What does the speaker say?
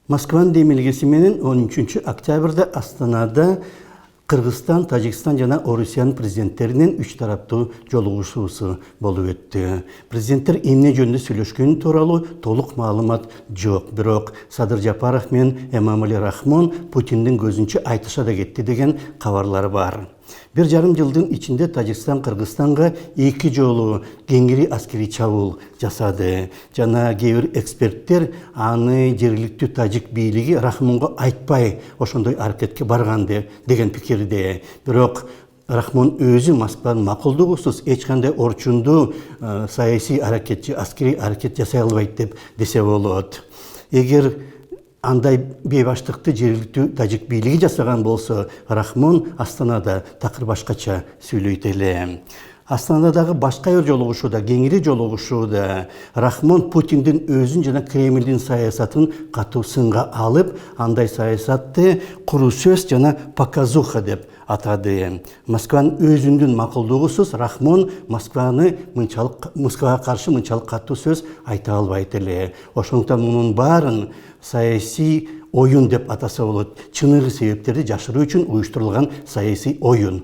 Moskvan демилгеси менен 13 октябрда Астанада Кыргызстан, Тажикстан жана Орусиянын президенттеринин үч тараптуу жолугушуусу болуп өттү. Президенттер эмне жөнүндө сүйлөшкөнү тууралуу толук маалымат жок. Бирок Садыр Жапаров менен Эмомали Рахмон Путиндин көзүнчө айтыша да кетти деген кабарлар бар. 1,5 жылдын ичинде Тажикстан Кыргызстанга 2 жолу кеңири аскерий чабуул жасады. Жана кээ бир эксперттер аны жергиликтүү тажик бийлиги Рахмонго айтпай ошондой аракетке барган деген пикирде. Бирок Рахмон өзү Москванын макулдугусуз эч кандай орчундуу саясий аракет, аскерий аракет жасай албайт деп десе болот. Эгер андай бейбаштыкты жергиликтүү тажик бийлиги жасаган болсо, Рахмон Астанада такыр башкача сүйлөйт эле. Астанадагы башка бир жолугушууда, кеңири жолугушууда Рахмон Путиндин өзүн жана Кремлдин саясатын катуу сынга алып, андай саясатты куру сөз жана показуха деп атады. Москванын өзүнүн макулдугусуз Рахмон Москвага каршы мынчалык катуу сөз айта албайт эле. Ошондуктан мунун баарын саясий оюн деп атаса болот. Чыныгы себептерди жашыруу үчүн уюштурулган саясий оюн.